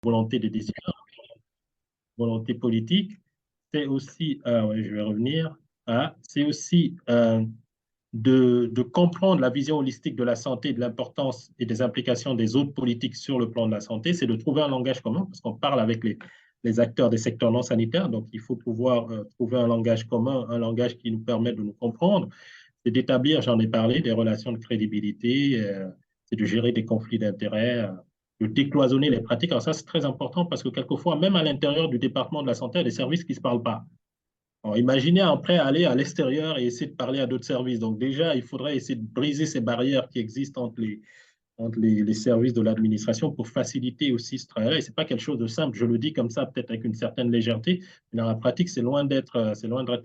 volonté de décision, volonté politique. C'est aussi, ouais, je vais revenir, c'est aussi de comprendre la vision holistique de la santé, de l'importance et des implications des autres politiques sur le plan de la santé, c'est de trouver un langage commun, parce qu'on parle avec les acteurs des secteurs non sanitaires, donc il faut pouvoir trouver un langage commun, un langage qui nous permet de nous comprendre, c'est d'établir, j'en ai parlé, des relations de crédibilité, c'est de gérer des conflits d'intérêts, de décloisonner les pratiques. Alors ça, c'est très important parce que quelquefois, même à l'intérieur du département de la santé, il y a des services qui ne se parlent pas. Alors, imaginez après aller à l'extérieur et essayer de parler à d'autres services. Donc déjà, il faudrait essayer de briser ces barrières qui existent entre les services de l'administration pour faciliter aussi ce travail. Et ce n'est pas quelque chose de simple. Je le dis comme ça, peut-être avec une certaine légèreté, mais dans la pratique, c'est loin d'être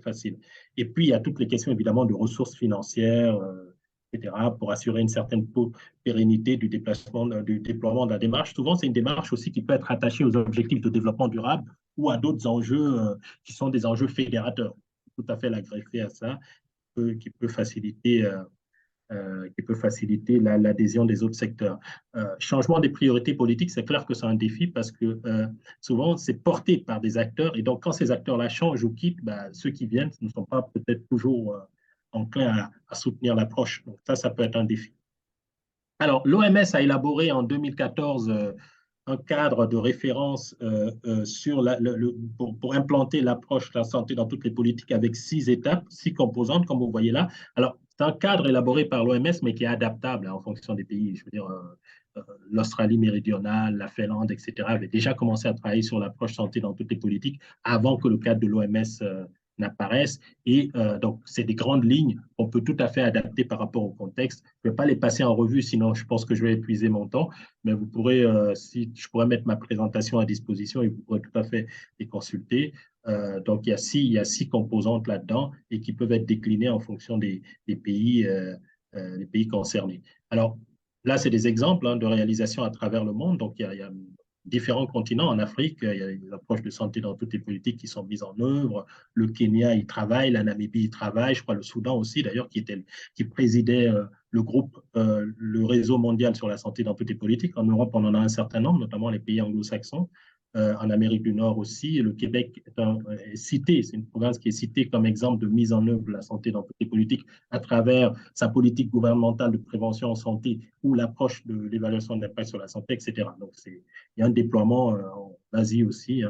facile. Et puis, il y a toutes les questions, évidemment, de ressources financières, etc., pour assurer une certaine pérennité du déplacement, du déploiement de la démarche. Souvent, c'est une démarche aussi qui peut être attachée aux objectifs de développement durable ou à d'autres enjeux qui sont des enjeux fédérateurs. Tout à fait la greffer à ça, qui peut faciliter l'adhésion des autres secteurs. Changement des priorités politiques, c'est clair que c'est un défi parce que souvent, c'est porté par des acteurs et donc quand ces acteurs-là changent ou quittent, bah, ceux qui viennent ne sont pas peut-être toujours enclins à soutenir l'approche. Donc ça peut être un défi. Alors, l'OMS a élaboré en 2014 un cadre de référence sur pour implanter l'approche de la santé dans toutes les politiques avec 6 étapes, 6 composantes, comme vous voyez là. Alors, c'est un cadre élaboré par l'OMS, mais qui est adaptable en fonction des pays. Je veux dire, l'Australie méridionale, la Finlande, etc., avaient déjà commencé à travailler sur l'approche santé dans toutes les politiques avant que le cadre de l'OMS n'apparaisse. Et donc, c'est des grandes lignes qu'on peut tout à fait adapter par rapport au contexte. Je ne vais pas les passer en revue, sinon je pense que je vais épuiser mon temps, mais vous pourrez, si je pourrais mettre ma présentation à disposition et vous pourrez tout à fait les consulter. Donc, il y a 6 composantes là-dedans et qui peuvent être déclinées en fonction des pays concernés. Alors, là, c'est des exemples de réalisation à travers le monde. Donc, il y a différents continents. En Afrique, il y a des approches de santé dans toutes les politiques qui sont mises en œuvre. Le Kenya y travaille, la Namibie y travaille, je crois le Soudan aussi, d'ailleurs, qui présidait le groupe, le réseau mondial sur la santé dans toutes les politiques. En Europe, on en a un certain nombre, notamment les pays anglo-saxons. En Amérique du Nord aussi. Le Québec est cité, c'est une province qui est citée comme exemple de mise en œuvre de la santé dans toutes les politiques à travers sa politique gouvernementale de prévention en santé ou l'approche de l'évaluation d'impact sur la santé, etc. Donc, il y a un déploiement en Asie aussi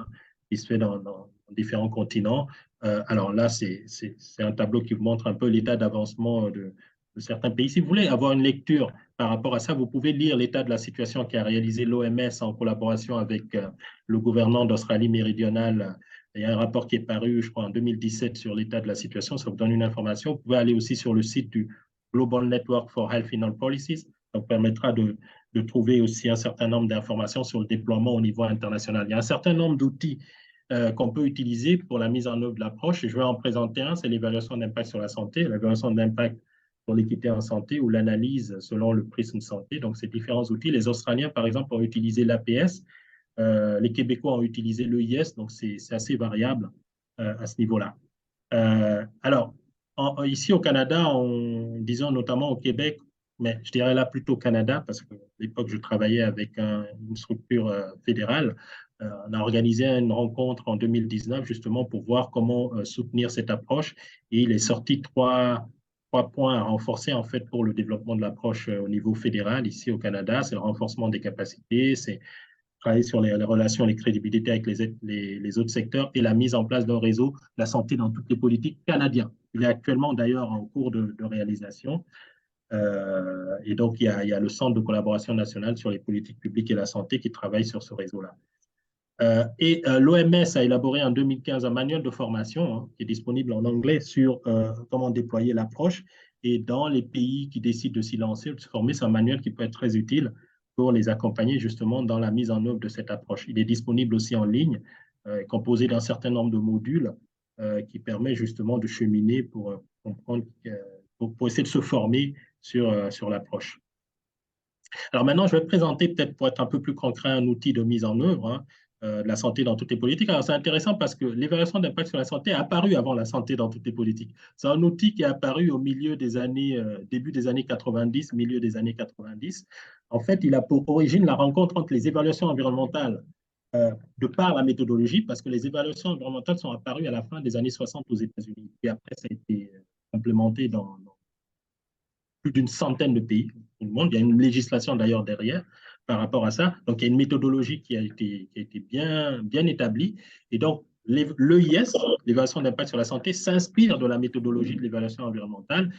qui se fait dans différents continents. Alors là, c'est un tableau qui vous montre un peu l'état d'avancement de certains pays. Si vous voulez avoir une lecture par rapport à ça, vous pouvez lire l'état de la situation qu'a réalisé l'OMS en collaboration avec le gouvernement d'Australie méridionale. Il y a un rapport qui est paru, je crois, en 2017 sur l'état de la situation. Ça vous donne une information. Vous pouvez aller aussi sur le site du Global Network for Health in All Policies. Ça vous permettra de trouver aussi un certain nombre d'informations sur le déploiement au niveau international. Il y a un certain nombre d'outils qu'on peut utiliser pour la mise en œuvre de l'approche. Et je vais en présenter un, c'est l'évaluation d'impact sur la santé, l'évaluation d'impact sur l'équité en santé ou l'analyse selon le prisme santé. Donc, ces différents outils. Les Australiens, par exemple, ont utilisé l'APS. Les Québécois ont utilisé l'EIS. Donc, c'est assez variable à ce niveau-là. Alors, ici au Canada, disons notamment au Québec, mais je dirais là plutôt au Canada, parce qu'à l'époque, je travaillais avec une structure fédérale. On a organisé une rencontre en 2019 justement pour voir comment soutenir cette approche. Et il est sorti trois points à renforcer en fait pour le développement de l'approche au niveau fédéral ici au Canada. C'est le renforcement des capacités, c'est travailler sur les relations, les crédibilités avec les autres secteurs et la mise en place d'un réseau de la santé dans toutes les politiques canadiens. Il est actuellement d'ailleurs en cours de réalisation. Et donc, il y a le Centre de collaboration nationale sur les politiques publiques et la santé qui travaille sur ce réseau-là. L'OMS a élaboré en 2015 un manuel de formation qui est disponible en anglais sur comment déployer l'approche. Et dans les pays qui décident de s'y lancer, de se former, c'est un manuel qui peut être très utile pour les accompagner justement dans la mise en œuvre de cette approche. Il est disponible aussi en ligne, composé d'un certain nombre de modules qui permet justement de cheminer pour comprendre, pour essayer de se former sur l'approche. Alors maintenant, je vais présenter peut-être pour être un peu plus concret un outil de mise en œuvre de la santé dans toutes les politiques. Alors c'est intéressant parce que l'évaluation d'impact sur la santé a apparu avant la santé dans toutes les politiques. C'est un outil qui est apparu au milieu des années, début des années 90, milieu des années 90. En fait, il a pour origine la rencontre entre les évaluations environnementales de par la méthodologie, parce que les évaluations environnementales sont apparues à la fin des années 60 aux États-Unis. Et après, ça a été implémenté dans plus d'une centaine de pays dans le monde. Il y a une législation d'ailleurs derrière par rapport à ça. Donc, il y a une méthodologie qui a été bien établie. Et donc, l'EIS, l'évaluation d'impact sur la santé, s'inspire de la méthodologie de l'évaluation environnementale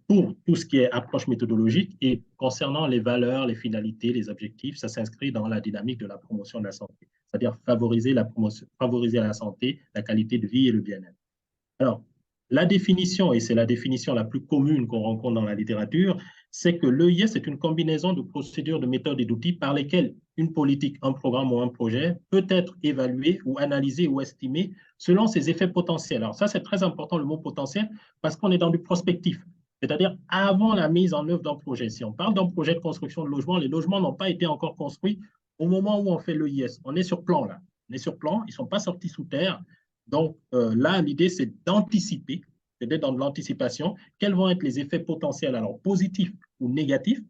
pour tout ce qui est approche méthodologique et concernant les valeurs, les finalités, les objectifs, ça s'inscrit dans la dynamique de la promotion de la santé, c'est-à-dire favoriser la santé, la qualité de vie et le bien-être. Alors, la définition, et c'est la définition la plus commune qu'on rencontre dans la littérature, c'est que l'EIS est une combinaison de procédures, de méthodes et d'outils par lesquels une politique, un programme ou un projet peut être évalué ou analysé ou estimé selon ses effets potentiels. Alors ça, c'est très important, le mot potentiel, parce qu'on est dans du prospectif, c'est-à-dire avant la mise en œuvre d'un projet. Si on parle d'un projet de construction de logements, les logements n'ont pas été encore construits au moment où on fait l'EIS. On est sur plan là. On est sur plan, ils ne sont pas sortis sous terre. Donc là, l'idée, c'est d'anticiper, c'est d'être dans de l'anticipation. Quels vont être les effets potentiels, alors positifs ou négatifs,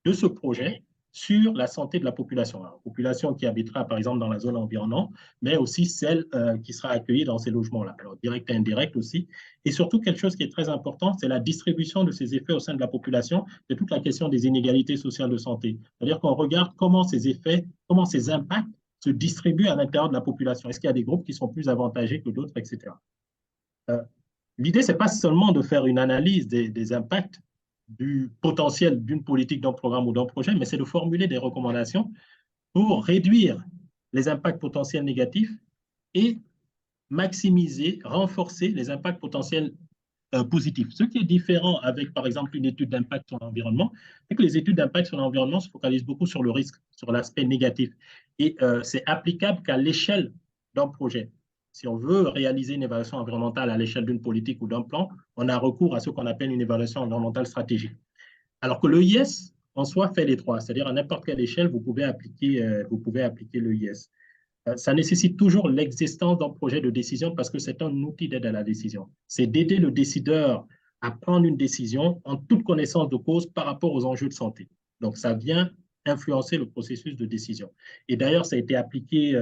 de ce projet sur la santé de la population. La population qui habitera, par exemple, dans la zone environnante, mais aussi celle qui sera accueillie dans ces logements-là. Alors, direct et indirect aussi. Et surtout, quelque chose qui est très important, c'est la distribution de ces effets au sein de la population. C'est toute la question des inégalités sociales de santé. C'est-à-dire qu'on regarde comment ces effets, comment ces impacts se distribuent à l'intérieur de la population. Est-ce qu'il y a des groupes qui sont plus avantagés que d'autres, etc. L'idée, ce n'est pas seulement de faire une analyse des impacts du potentiel d'une politique, d'un programme ou d'un projet, mais c'est de formuler des recommandations pour réduire les impacts potentiels négatifs et maximiser, renforcer les impacts potentiels positifs. Ce qui est différent avec, par exemple, une étude d'impact sur l'environnement, c'est que les études d'impact sur l'environnement se focalisent beaucoup sur le risque, sur l'aspect négatif. Et c'est applicable qu'à l'échelle d'un projet. Si on veut réaliser une évaluation environnementale à l'échelle d'une politique ou d'un plan, on a recours à ce qu'on appelle une évaluation environnementale stratégique. Alors que l'EIS, en soi, fait les trois. C'est-à-dire, à n'importe quelle échelle, vous pouvez appliquer l'EIS. Ça nécessite toujours l'existence d'un projet de décision parce que c'est un outil d'aide à la décision. C'est d'aider le décideur à prendre une décision en toute connaissance de cause par rapport aux enjeux de santé. Donc, ça vient influencer le processus de décision. Et d'ailleurs, ça a été appliqué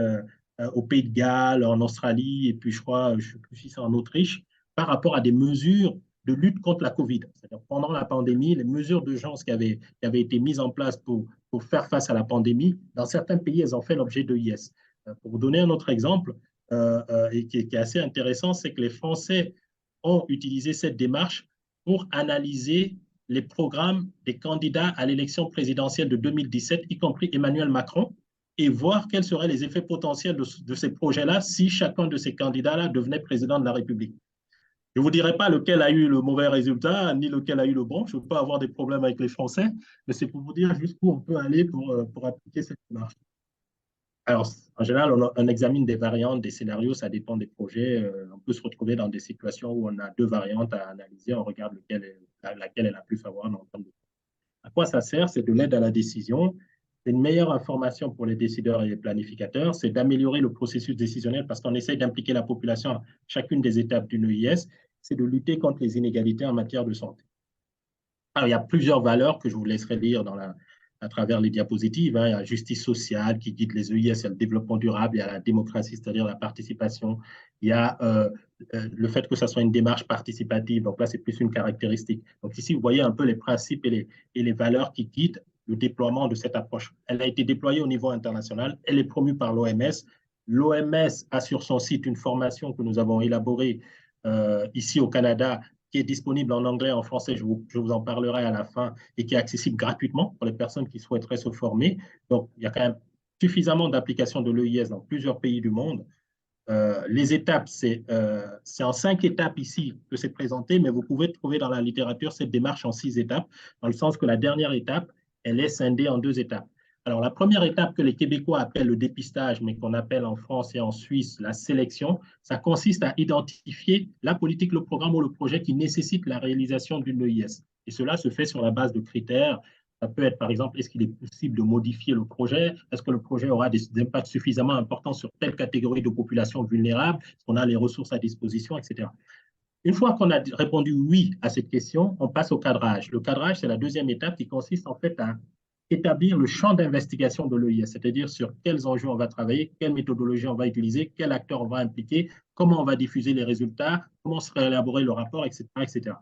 au Pays de Galles, en Australie, et puis je crois, je ne sais plus si c'est en Autriche, par rapport à des mesures de lutte contre la COVID. C'est-à-dire pendant la pandémie, les mesures d'urgence qui avaient été mises en place pour faire face à la pandémie, dans certains pays, elles ont fait l'objet de IS. Pour vous donner un autre exemple, et qui est assez intéressant, c'est que les Français ont utilisé cette démarche pour analyser les programmes des candidats à l'élection présidentielle de 2017, y compris Emmanuel Macron, et voir quels seraient les effets potentiels de ces projets-là si chacun de ces candidats-là devenait président de la République. Je ne vous dirai pas lequel a eu le mauvais résultat, ni lequel a eu le bon. Je ne veux pas avoir des problèmes avec les Français, mais c'est pour vous dire jusqu'où on peut aller pour appliquer cette démarche. Alors, en général, on examine des variantes, des scénarios, ça dépend des projets. On peut se retrouver dans des situations où on a deux variantes à analyser, on regarde laquelle est la plus favorable en termes de... À quoi ça sert? C'est de l'aide à la décision, c'est une meilleure information pour les décideurs et les planificateurs, c'est d'améliorer le processus décisionnel parce qu'on essaie d'impliquer la population à chacune des étapes d'une EIS, c'est de lutter contre les inégalités en matière de santé. Alors, il y a plusieurs valeurs que je vous laisserai lire à travers les diapositives. Hein. Il y a la justice sociale qui guide les EIS, il y a le développement durable, il y a la démocratie, c'est-à-dire la participation. Il y a le fait que ça soit une démarche participative. Donc là, c'est plus une caractéristique. Donc ici, vous voyez un peu les principes et les valeurs qui guident le déploiement de cette approche. Elle a été déployée au niveau international. Elle est promue par l'OMS. L'OMS a sur son site une formation que nous avons élaborée ici au Canada qui est disponible en anglais, en français, je vous en parlerai à la fin, et qui est accessible gratuitement pour les personnes qui souhaiteraient se former. Donc, il y a quand même suffisamment d'applications de l'EIS dans plusieurs pays du monde. Les étapes, c'est en 5 étapes ici que c'est présenté, mais vous pouvez trouver dans la littérature cette démarche en 6 étapes, dans le sens que la dernière étape, elle est scindée en 2 étapes. Alors, la première étape que les Québécois appellent le dépistage, mais qu'on appelle en France et en Suisse la sélection, ça consiste à identifier la politique, le programme ou le projet qui nécessite la réalisation d'une EIS. Et cela se fait sur la base de critères. Ça peut être, par exemple, est-ce qu'il est possible de modifier le projet? Est-ce que le projet aura des impacts suffisamment importants sur telle catégorie de population vulnérable? Est-ce qu'on a les ressources à disposition, etc. Une fois qu'on a répondu oui à cette question, on passe au cadrage. Le cadrage, c'est la deuxième étape qui consiste en fait à établir le champ d'investigation de l'EIS, c'est-à-dire sur quels enjeux on va travailler, quelle méthodologie on va utiliser, quel acteur on va impliquer, comment on va diffuser les résultats, comment sera élaboré le rapport, etc., etc.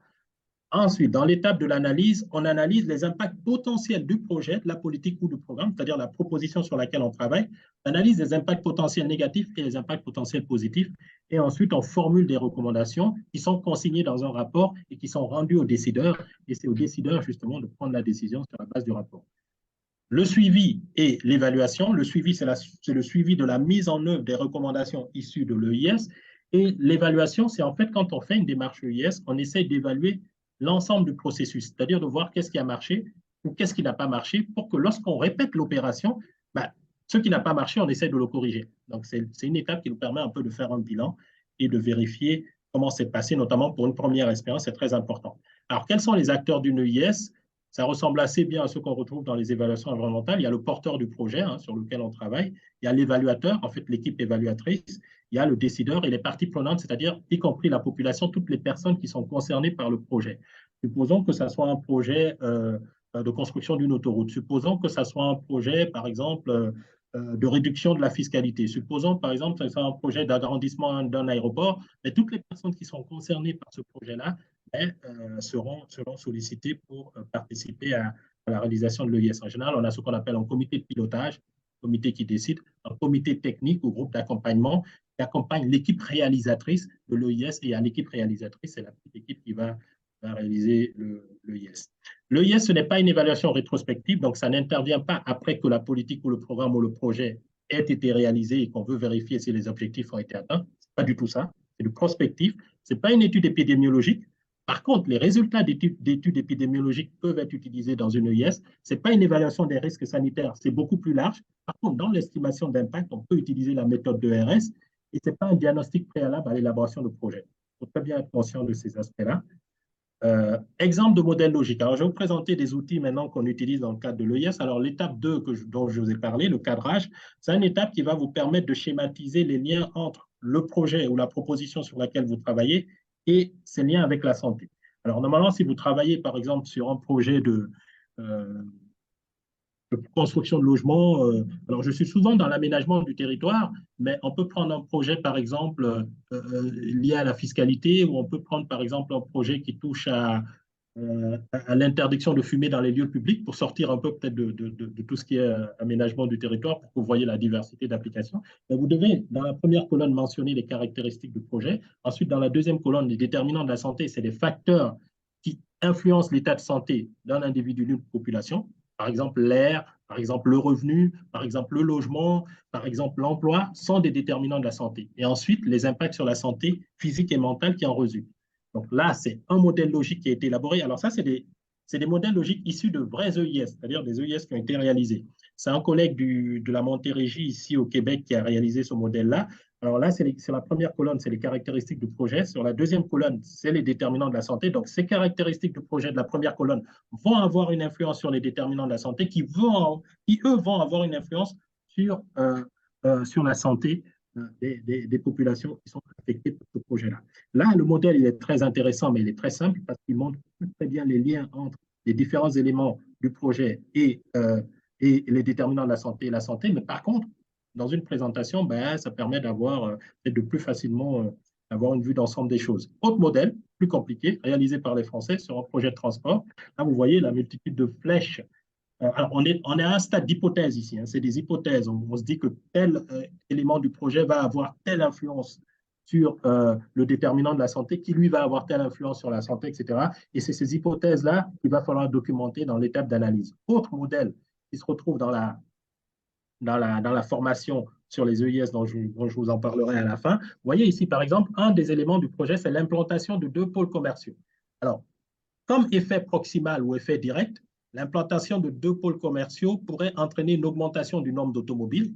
Ensuite, dans l'étape de l'analyse, on analyse les impacts potentiels du projet, de la politique ou du programme, c'est-à-dire la proposition sur laquelle on travaille. On analyse les impacts potentiels négatifs et les impacts potentiels positifs. Et ensuite, on formule des recommandations qui sont consignées dans un rapport et qui sont rendues aux décideurs. Et c'est aux décideurs, justement, de prendre la décision sur la base du rapport. Le suivi et l'évaluation. Le suivi, c'est le suivi de la mise en œuvre des recommandations issues de l'EIS. Et l'évaluation, c'est en fait quand on fait une démarche EIS, on essaie d'évaluer l'ensemble du processus, c'est-à-dire de voir qu'est-ce qui a marché ou qu'est-ce qui n'a pas marché pour que lorsqu'on répète l'opération, ben, ce qui n'a pas marché, on essaie de le corriger. Donc, c'est une étape qui nous permet un peu de faire un bilan et de vérifier comment c'est passé, notamment pour une première expérience, c'est très important. Alors, quels sont les acteurs d'une EIS? Ça ressemble assez bien à ce qu'on retrouve dans les évaluations environnementales. Il y a le porteur du projet sur lequel on travaille, il y a l'évaluateur, en fait l'équipe évaluatrice, il y a le décideur et les parties prenantes, c'est-à-dire y compris la population, toutes les personnes qui sont concernées par le projet. Supposons que ça soit un projet de construction d'une autoroute. Supposons que ça soit un projet, par exemple, de réduction de la fiscalité. Supposons, par exemple, que ça soit un projet d'agrandissement d'un aéroport, mais toutes les personnes qui sont concernées par ce projet-là seront sollicitées pour participer à la réalisation de l'EIS. En général, on a ce qu'on appelle un comité de pilotage, comité qui décide, un comité technique ou groupe d'accompagnement qui accompagne l'équipe réalisatrice de l'EIS et à l'équipe réalisatrice, c'est la petite équipe qui va réaliser l'EIS. L'EIS, ce n'est pas une évaluation rétrospective, donc ça n'intervient pas après que la politique ou le programme ou le projet ait été réalisé et qu'on veut vérifier si les objectifs ont été atteints. Ce n'est pas du tout ça, c'est du prospectif. Ce n'est pas une étude épidémiologique. Par contre, les résultats d'études épidémiologiques peuvent être utilisés dans une EIS. Ce n'est pas une évaluation des risques sanitaires, c'est beaucoup plus large. Par contre, dans l'estimation d'impact, on peut utiliser la méthode de RS et ce n'est pas un diagnostic préalable à l'élaboration de projet. Il faut très bien être conscient de ces aspects-là. Exemple de modèle logique. Alors, je vais vous présenter des outils maintenant qu'on utilise dans le cadre de l'EIS. Alors, l'étape 2 dont je vous ai parlé, le cadrage, c'est une étape qui va vous permettre de schématiser les liens entre le projet ou la proposition sur laquelle vous travaillez et ses liens avec la santé. Alors, normalement, si vous travaillez, par exemple, sur un projet euh, de construction de logements. Alors, je suis souvent dans l'aménagement du territoire, mais on peut prendre un projet, par exemple, lié à la fiscalité, ou on peut prendre, par exemple, un projet qui touche à l'interdiction de fumer dans les lieux publics pour sortir un peu peut-être de tout ce qui est aménagement du territoire pour que vous voyez la diversité d'applications. Vous devez, dans la première colonne, mentionner les caractéristiques du projet. Ensuite, dans la deuxième colonne, les déterminants de la santé, c'est les facteurs qui influencent l'état de santé d'un individu, d'une population. Par exemple, l'air, par exemple, le revenu, par exemple, le logement, par exemple, l'emploi, sont des déterminants de la santé. Et ensuite, les impacts sur la santé physique et mentale qui en résultent. Donc là, c'est un modèle logique qui a été élaboré. Alors ça, c'est des modèles logiques issus de vrais EIS, c'est-à-dire des EIS qui ont été réalisés. C'est un collègue de la Montérégie ici au Québec qui a réalisé ce modèle-là. Alors là, sur la première colonne, c'est les caractéristiques du projet. Sur la deuxième colonne, c'est les déterminants de la santé. Donc, ces caractéristiques du projet de la première colonne vont avoir une influence sur les déterminants de la santé qui, eux, vont avoir une influence sur la santé des populations qui sont affectées par ce projet-là. Là, le modèle, il est très intéressant, mais il est très simple parce qu'il montre très bien les liens entre les différents éléments du projet et les déterminants de la santé et la santé. Mais par contre, dans une présentation, ça permet d'avoir de plus facilement avoir une vue d'ensemble des choses. Autre modèle, plus compliqué, réalisé par les Français sur un projet de transport. Là, vous voyez la multitude de flèches. Alors, on est à un stade d'hypothèse ici. C'est des hypothèses. On se dit que tel élément du projet va avoir telle influence sur le déterminant de la santé, qui lui va avoir telle influence sur la santé, etc. Et c'est ces hypothèses-là qu'il va falloir documenter dans l'étape d'analyse. Autre modèle qui se retrouve dans la formation sur les EIS dont je vous en parlerai à la fin. Vous voyez ici, par exemple, un des éléments du projet, c'est l'implantation de 2 pôles commerciaux. Alors, comme effet proximal ou effet direct, l'implantation de 2 pôles commerciaux pourrait entraîner une augmentation du nombre d'automobiles,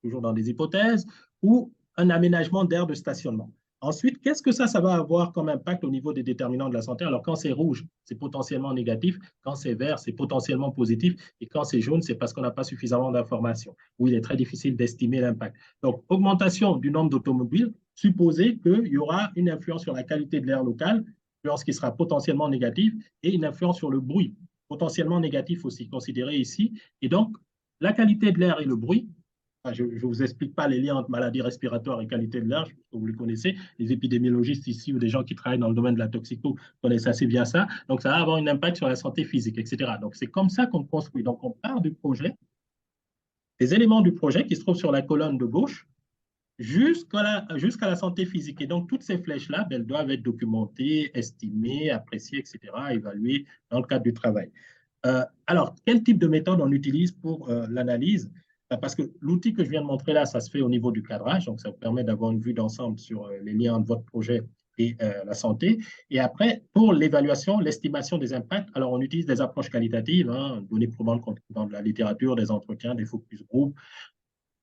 toujours dans des hypothèses, ou un aménagement d'aires de stationnement. Ensuite, qu'est-ce que ça va avoir comme impact au niveau des déterminants de la santé? Alors, quand c'est rouge, c'est potentiellement négatif. Quand c'est vert, c'est potentiellement positif. Et quand c'est jaune, c'est parce qu'on n'a pas suffisamment d'informations, où il est très difficile d'estimer l'impact. Donc, augmentation du nombre d'automobiles, supposer qu'il y aura une influence sur la qualité de l'air local, influence qui sera potentiellement négative, et une influence sur le bruit. potentiellement négatifs aussi considérés ici. Et donc, la qualité de l'air et le bruit, je ne vous explique pas les liens entre maladies respiratoires et qualité de l'air, vous les connaissez. Les épidémiologistes ici ou des gens qui travaillent dans le domaine de la toxico connaissent assez bien ça. Donc, ça va avoir un impact sur la santé physique, etc. Donc, c'est comme ça qu'on construit. Donc, on part du projet, des éléments du projet qui se trouvent sur la colonne de gauche, jusqu'à la santé physique. Et donc, toutes ces flèches-là, ben, elles doivent être documentées, estimées, appréciées, etc., évaluées dans le cadre du travail. Alors, quel type de méthode on utilise pour l'analyse? Parce que l'outil que je viens de montrer là, ça se fait au niveau du cadrage, donc ça vous permet d'avoir une vue d'ensemble sur les liens entre votre projet et la santé. Et après, pour l'évaluation, l'estimation des impacts, alors on utilise des approches qualitatives, hein, données probantes dans de la littérature, des entretiens, des focus group.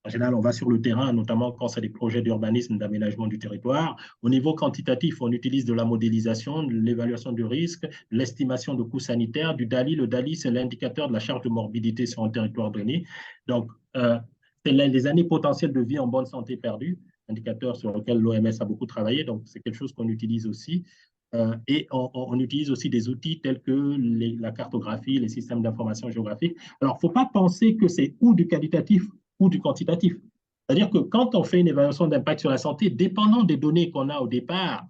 En général, on va sur le terrain, notamment quand c'est des projets d'urbanisme, d'aménagement du territoire. Au niveau quantitatif, on utilise de la modélisation, de l'évaluation du risque, l'estimation de coûts sanitaires, du DALI. Le DALI, c'est l'indicateur de la charge de morbidité sur un territoire donné. Donc, c'est les années potentielles de vie en bonne santé perdues, indicateur sur lequel l'OMS a beaucoup travaillé. Donc, c'est quelque chose qu'on utilise aussi. Et on utilise aussi des outils tels que la cartographie, les systèmes d'information géographique. Alors, il ne faut pas penser que c'est ou du qualitatif ou du quantitatif. C'est-à-dire que quand on fait une évaluation d'impact sur la santé, dépendant des données qu'on a au départ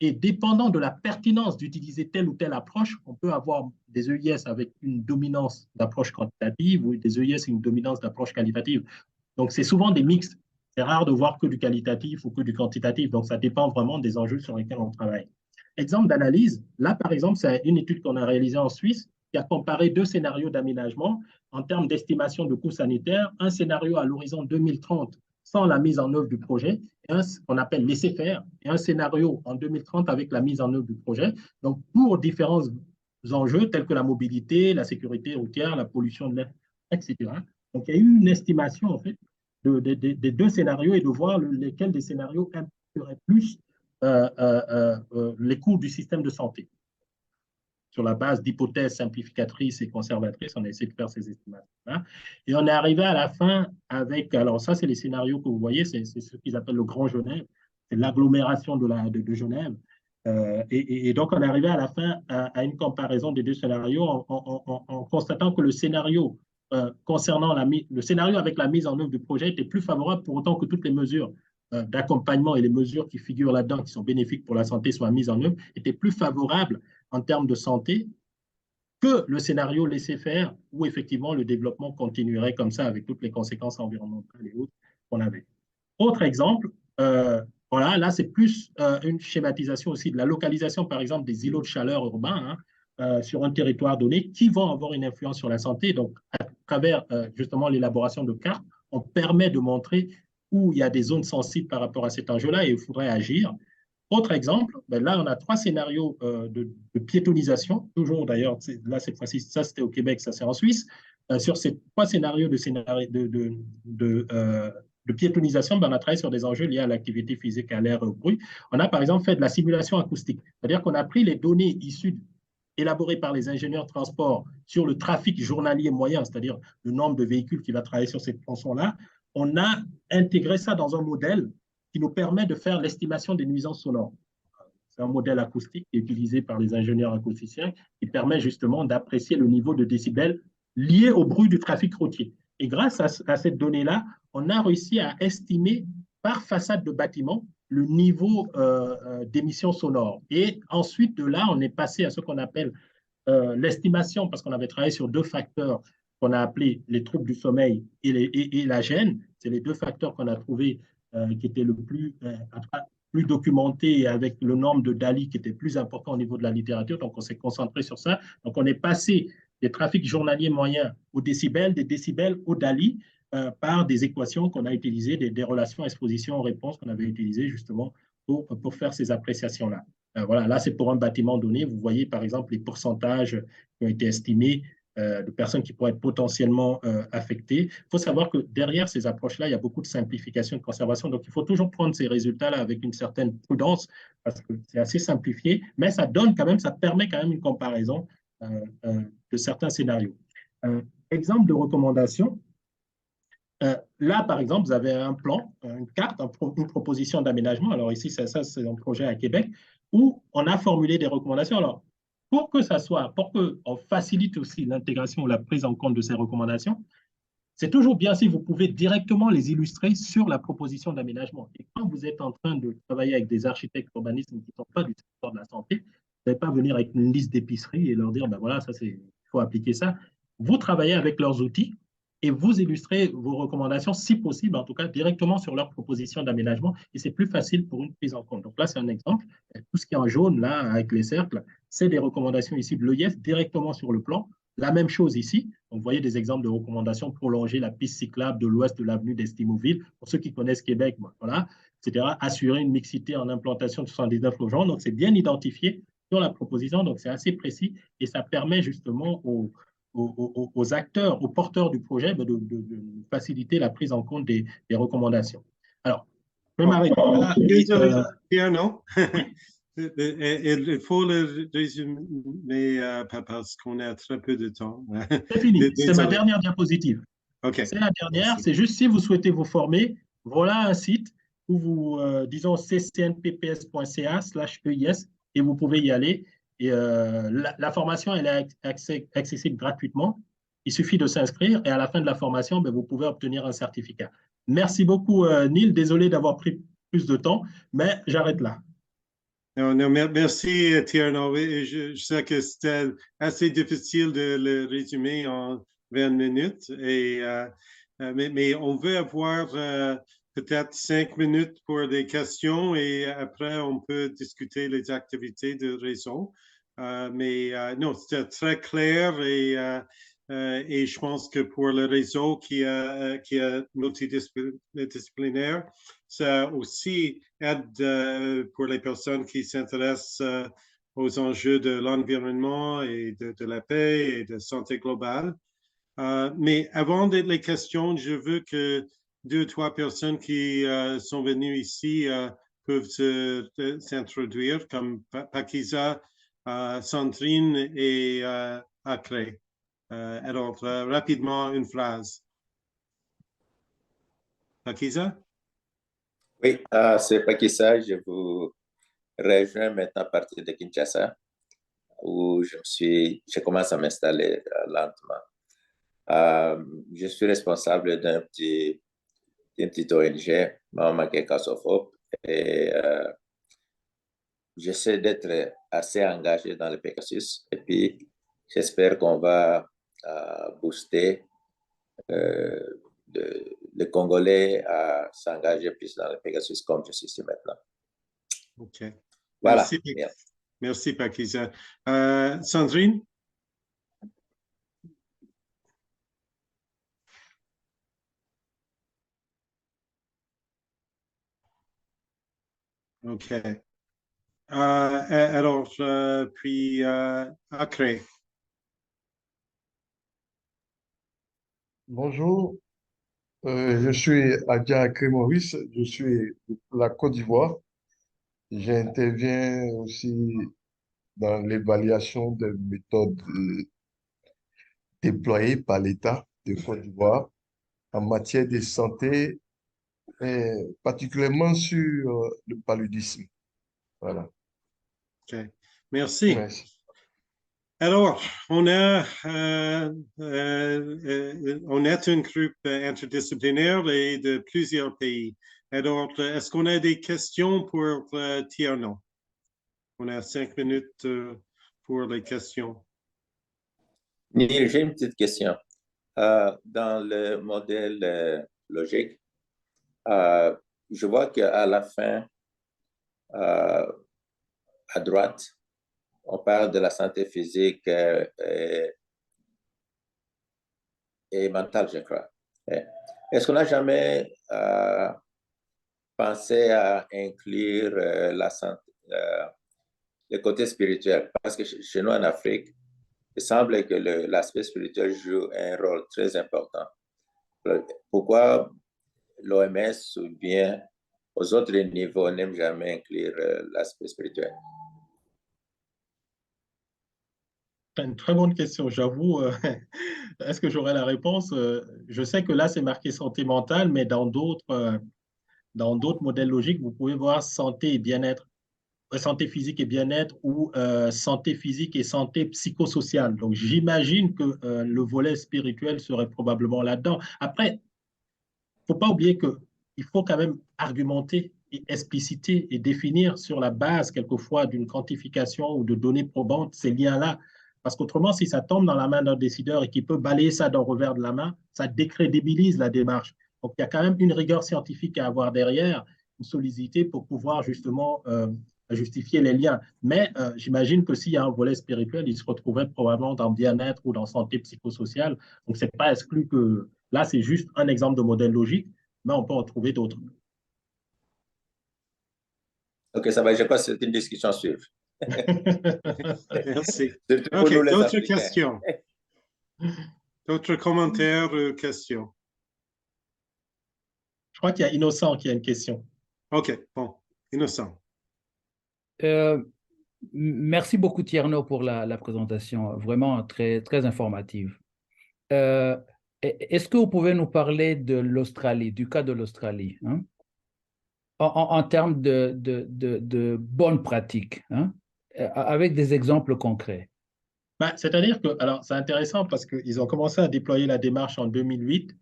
et dépendant de la pertinence d'utiliser telle ou telle approche, on peut avoir des EIS avec une dominance d'approche quantitative ou des EIS avec une dominance d'approche qualitative. Donc, c'est souvent des mixtes. C'est rare de voir que du qualitatif ou que du quantitatif. Donc, ça dépend vraiment des enjeux sur lesquels on travaille. Exemple d'analyse, là, par exemple, c'est une étude qu'on a réalisée en Suisse qui a comparé deux scénarios d'aménagement en termes d'estimation de coûts sanitaires, un scénario à l'horizon 2030 sans la mise en œuvre du projet, qu'on appelle laisser faire, et un scénario en 2030 avec la mise en œuvre du projet. Donc, pour différents enjeux tels que la mobilité, la sécurité routière, la pollution de l'air, etc. Donc, il y a eu une estimation, en fait, des deux scénarios et de voir lesquels des scénarios impacteraient plus les coûts du système de santé. Sur la base d'hypothèses simplificatrices et conservatrices, on a essayé de faire ces estimations-là. Et on est arrivé à la fin avec, alors ça, c'est les scénarios que vous voyez, c'est ce qu'ils appellent le Grand Genève, c'est l'agglomération de Genève. Et donc, on est arrivé à la fin à une comparaison des deux scénarios en constatant que le scénario concernant le scénario avec la mise en œuvre du projet était plus favorable pour autant que toutes les mesures d'accompagnement et les mesures qui figurent là-dedans, qui sont bénéfiques pour la santé, soient mises en œuvre, étaient plus favorables en termes de santé que le scénario laissé faire, où effectivement le développement continuerait comme ça avec toutes les conséquences environnementales et autres qu'on avait. Autre exemple, voilà, là c'est plus une schématisation aussi de la localisation, par exemple, des îlots de chaleur urbains sur un territoire donné qui vont avoir une influence sur la santé. Donc, à travers justement l'élaboration de cartes, on permet de montrer où il y a des zones sensibles par rapport à cet enjeu-là et il faudrait agir. Autre exemple, ben là, on a trois scénarios de piétonisation, toujours d'ailleurs, là, cette fois-ci, ça c'était au Québec, ça c'est en Suisse. Sur ces trois scénarios de piétonisation, ben, on a travaillé sur des enjeux liés à l'activité physique, à l'air et au bruit. On a par exemple fait de la simulation acoustique, c'est-à-dire qu'on a pris les données issues élaborées par les ingénieurs de transport sur le trafic journalier moyen, c'est-à-dire le nombre de véhicules qui va travailler sur cette tronçon-là. On a intégré ça dans un modèle qui nous permet de faire l'estimation des nuisances sonores. C'est un modèle acoustique qui est utilisé par les ingénieurs acousticiens qui permet justement d'apprécier le niveau de décibels lié au bruit du trafic routier. Et grâce à cette donnée-là, on a réussi à estimer par façade de bâtiment le niveau d'émissions sonores. Et ensuite de là, on est passé à ce qu'on appelle l'estimation, parce qu'on avait travaillé sur deux facteurs qu'on a appelés les troubles du sommeil et la gêne. C'est les deux facteurs qu'on a trouvés qui étaient le plus documentés et avec le nombre de DALI qui était plus important au niveau de la littérature. Donc, on s'est concentré sur ça. Donc, on est passé des trafics journaliers moyens aux décibels, des décibels au DALI par des équations qu'on a utilisées, des relations exposition-réponse qu'on avait utilisées justement pour faire ces appréciations-là. Voilà, là, c'est pour un bâtiment donné. Vous voyez, par exemple, les pourcentages qui ont été estimés de personnes qui pourraient être potentiellement affectées. Il faut savoir que derrière ces approches-là, il y a beaucoup de simplification et de conservation. Donc, il faut toujours prendre ces résultats-là avec une certaine prudence parce que c'est assez simplifié, mais ça donne quand même, ça permet quand même une comparaison de certains scénarios. Exemple de recommandation. Là, par exemple, vous avez un plan, une carte, une proposition d'aménagement. Alors ici, ça c'est un projet à Québec où on a formulé des recommandations. Alors, pour qu'on facilite aussi l'intégration ou la prise en compte de ces recommandations, c'est toujours bien si vous pouvez directement les illustrer sur la proposition d'aménagement. Et quand vous êtes en train de travailler avec des architectes urbanistes qui ne sont pas du secteur de la santé, vous n'allez pas venir avec une liste d'épicerie et leur dire, ben voilà, ça c'est, il faut appliquer ça. Vous travaillez avec leurs outils et vous illustrez vos recommandations, si possible, en tout cas, directement sur leur proposition d'aménagement. Et c'est plus facile pour une prise en compte. Donc là, c'est un exemple. Tout ce qui est en jaune, là, avec les cercles, c'est des recommandations ici de l'EIF directement sur le plan. La même chose ici. Vous voyez des exemples de recommandations pour prolonger la piste cyclable de l'ouest de l'avenue d'Estimoville. Pour ceux qui connaissent Québec, voilà, etc. Assurer une mixité en implantation de 79 logements. Donc, c'est bien identifié sur la proposition. Donc, c'est assez précis et ça permet justement aux acteurs, aux porteurs du projet de faciliter la prise en compte des recommandations. Alors, je vais m'arrêter là. Désolé, Pierre, non? Il faut le résumer parce qu'on a très peu de temps. C'est fini. C'est ma dernière diapositive. Okay. C'est la dernière. C'est juste si vous souhaitez vous former, voilà un site où vous, disons, ccnpps.ca/EIS et vous pouvez y aller. Et la formation, elle est accessible gratuitement. Il suffit de s'inscrire et à la fin de la formation, ben, vous pouvez obtenir un certificat. Merci beaucoup, Neil. Désolé d'avoir pris plus de temps, mais j'arrête là. Non, merci, Tierno. Je sais que c'était assez difficile de le résumer en 20 minutes, mais on veut avoir peut-être 5 minutes pour des questions et après, on peut discuter les activités de réseau. Non, c'était très clair et je pense que pour le réseau qui est multidisciplinaire, ça aussi aide pour les personnes qui s'intéressent aux enjeux de l'environnement et de la paix et de santé globale. Mais avant les questions, je veux que 2 ou 3 personnes qui sont venues ici peuvent s'introduire, comme Pakiza, Sandrine et Acré. Alors, rapidement, une phrase. Pakiza? Oui, c'est Pakiza. Je vous rejoins maintenant à partir de Kinshasa, où je commence à m'installer lentement. Je suis responsable d'une petite ONG, Mama Kekasofop, et j'essaie d'être assez engagé dans le Pegasus. Et puis, j'espère qu'on va booster les Congolais à s'engager plus dans le Pegasus comme je suis ici maintenant. OK. Voilà. Merci Pakiza. Sandrine? OK. Alors, puis Acré. Bonjour, je suis Adja Acré Maurice, je suis de la Côte d'Ivoire. J'interviens aussi dans l'évaluation des méthodes déployées par l'État de Côte d'Ivoire en matière de santé, et particulièrement sur le paludisme. Voilà. OK. Merci. Merci. Alors, on est un groupe interdisciplinaire et de plusieurs pays. Alors, est-ce qu'on a des questions pour Tierno? On a 5 minutes pour les questions. J'ai une petite question. Dans le modèle logique, je vois qu'à la fin, à droite, on parle de la santé physique et mentale, je crois. Est-ce qu'on n'a jamais pensé à inclure la santé, le côté spirituel? Parce que chez nous en Afrique, il semble que l'aspect spirituel joue un rôle très important. Pourquoi l'OMS ou bien aux autres niveaux n'aime jamais inclure l'aspect spirituel? C'est une très bonne question, j'avoue. Est-ce que j'aurai la réponse? Je sais que là, c'est marqué santé mentale, mais dans d'autres modèles logiques, vous pouvez voir santé et bien-être. santé physique et bien-être ou santé physique et santé psychosociale. Donc, j'imagine que le volet spirituel serait probablement là-dedans. Après, il ne faut pas oublier qu'il faut quand même argumenter et expliciter et définir sur la base, quelquefois, d'une quantification ou de données probantes ces liens-là. Parce qu'autrement, si ça tombe dans la main d'un décideur et qu'il peut balayer ça d'un revers de la main, ça décrédibilise la démarche. Donc, il y a quand même une rigueur scientifique à avoir derrière, une solidité pour pouvoir justement justifier les liens. Mais j'imagine que s'il y a un volet spirituel, il se retrouverait probablement dans bien-être ou dans santé psychosociale. Donc, ce n'est pas exclu que là, c'est juste un exemple de modèle logique, mais on peut en trouver d'autres. OK, ça va, je crois que c'est une discussion à suivre. Merci. Surtout pour OK, nous, les d'autres Africains. questions? D'autres commentaires ou questions? Je crois qu'il y a Innocent qui a une question. OK, bon. Innocent. Merci beaucoup, Tierno, pour la présentation, vraiment très, très informative. Est-ce que vous pouvez nous parler de l'Australie, du cas de l'Australie, hein, en termes de bonnes pratiques, hein, avec des exemples concrets? Ben, c'est-à-dire que, alors, c'est intéressant parce qu'ils ont commencé à déployer la démarche en 2008.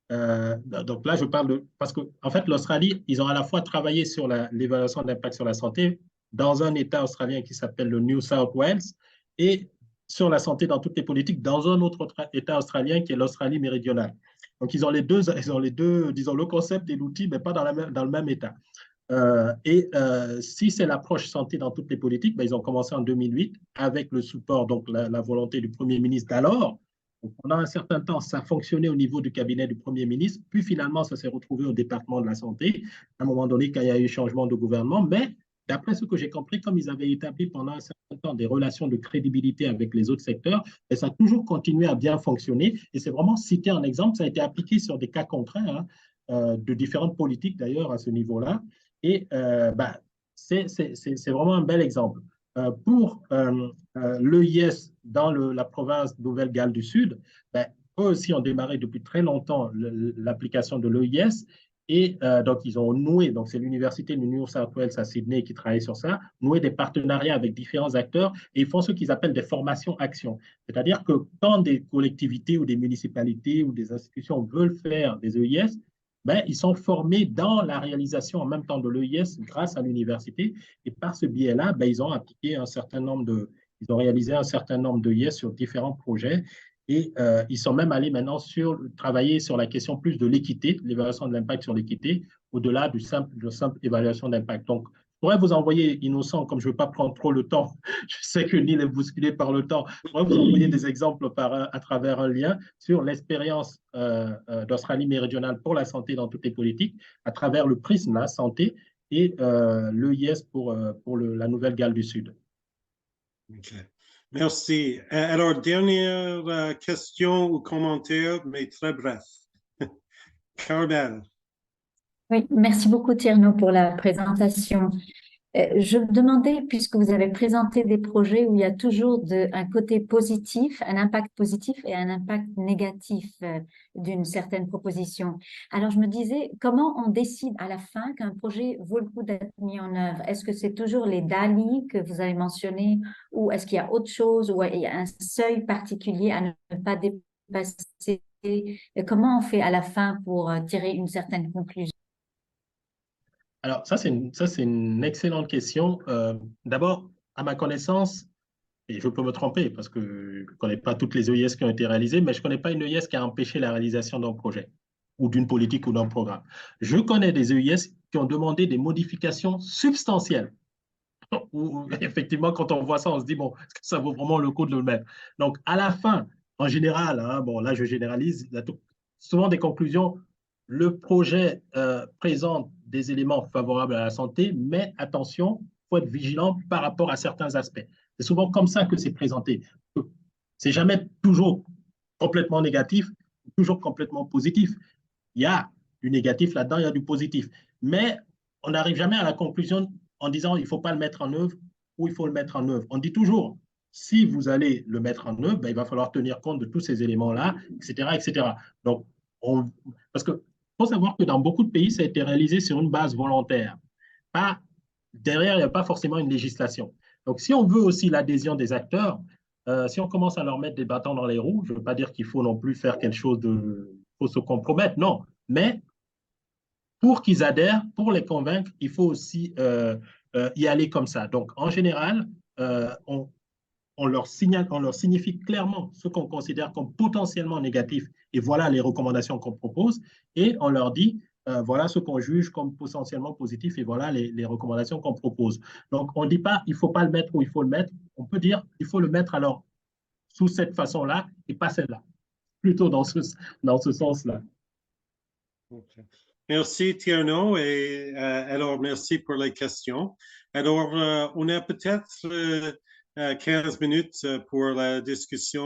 Donc là, je parle de... Parce qu'en en fait, l'Australie, ils ont à la fois travaillé sur l'évaluation de l'impact sur la santé dans un État australien qui s'appelle le New South Wales et sur la santé dans toutes les politiques dans un autre État australien qui est l'Australie méridionale. Donc, ils ont les deux, disons, le concept et l'outil, mais pas dans le même État. Si c'est l'approche santé dans toutes les politiques, ben, ils ont commencé en 2008 avec le support, donc la volonté du Premier ministre d'alors. Pendant un certain temps, ça fonctionnait au niveau du cabinet du Premier ministre, puis finalement, ça s'est retrouvé au département de la santé, à un moment donné, quand il y a eu changement de gouvernement. Mais d'après ce que j'ai compris, comme ils avaient établi pendant un certain temps des relations de crédibilité avec les autres secteurs, et ça a toujours continué à bien fonctionner. Et c'est vraiment cité en exemple, ça a été appliqué sur des cas concrets, hein, de différentes politiques d'ailleurs à ce niveau-là. Et c'est vraiment un bel exemple. Pour l'EIS dans la province Nouvelle-Galles du Sud, ben, eux aussi ont démarré depuis très longtemps l'application de l'EIS et donc ils ont noué, donc c'est l'université de New South Wales à Sydney qui travaille sur ça, noué des partenariats avec différents acteurs et ils font ce qu'ils appellent des formations-actions. C'est-à-dire que quand des collectivités ou des municipalités ou des institutions veulent faire des EIS, ben, ils sont formés dans la réalisation en même temps de l'EIS grâce à l'université. Et par ce biais-là, ben, ils ont appliqué ils ont réalisé un certain nombre d'EIS sur différents projets. Et ils sont même allés maintenant travailler sur la question plus de l'équité, l'évaluation de l'impact sur l'équité, au-delà de simple évaluation d'impact. Donc, je pourrais vous envoyer, Innocent, comme je ne veux pas prendre trop le temps, je sais que Neil est bousculé par le temps, je pourrais vous envoyer des exemples à travers un lien sur l'expérience d'Australie méridionale pour la santé dans toutes les politiques, à travers le prisme de la santé et l'EIS pour la Nouvelle-Galles du Sud. OK. Merci. Alors, dernière question ou commentaire, mais très bref. Carmel. Oui, merci beaucoup Tierno pour la présentation. Je me demandais, puisque vous avez présenté des projets où il y a toujours un côté positif, un impact positif et un impact négatif d'une certaine proposition. Alors je me disais, comment on décide à la fin qu'un projet vaut le coup d'être mis en œuvre? Est-ce que c'est toujours les DALI que vous avez mentionnés ou est-ce qu'il y a autre chose ou il y a un seuil particulier à ne pas dépasser? Comment on fait à la fin pour tirer une certaine conclusion? Alors, ça, c'est une excellente question. D'abord, à ma connaissance, et je peux me tromper parce que je ne connais pas toutes les EIS qui ont été réalisées, mais je ne connais pas une EIS qui a empêché la réalisation d'un projet ou d'une politique ou d'un programme. Je connais des EIS qui ont demandé des modifications substantielles. Où, effectivement, quand on voit ça, on se dit, bon, est-ce que ça vaut vraiment le coup de le mettre? Donc, à la fin, en général, hein, bon, là, je généralise, souvent des conclusions, le projet présente des éléments favorables à la santé, mais attention, il faut être vigilant par rapport à certains aspects. C'est souvent comme ça que c'est présenté. C'est jamais toujours complètement négatif, toujours complètement positif. Il y a du négatif là-dedans, il y a du positif. Mais on n'arrive jamais à la conclusion en disant il ne faut pas le mettre en œuvre ou il faut le mettre en œuvre. On dit toujours, si vous allez le mettre en œuvre, ben, il va falloir tenir compte de tous ces éléments-là, etc., etc. Donc, parce qu'il faut savoir que dans beaucoup de pays, ça a été réalisé sur une base volontaire. Pas derrière, il n'y a pas forcément une législation. Donc, si on veut aussi l'adhésion des acteurs, si on commence à leur mettre des bâtons dans les roues, je ne veux pas dire qu'il faut non plus faire quelque chose de... Il faut se compromettre, non. Mais pour qu'ils adhèrent, pour les convaincre, il faut aussi y aller comme ça. Donc, en général, on leur signifie clairement ce qu'on considère comme potentiellement négatif et voilà les recommandations qu'on propose et on leur dit voilà ce qu'on juge comme potentiellement positif et voilà les recommandations qu'on propose. Donc, on ne dit pas il ne faut pas le mettre ou il faut le mettre. On peut dire il faut le mettre alors sous cette façon-là et pas celle-là. Plutôt dans ce sens-là. Okay. Merci Tierno et alors merci pour les questions. Alors on a peut-être 15 minutes pour la discussion.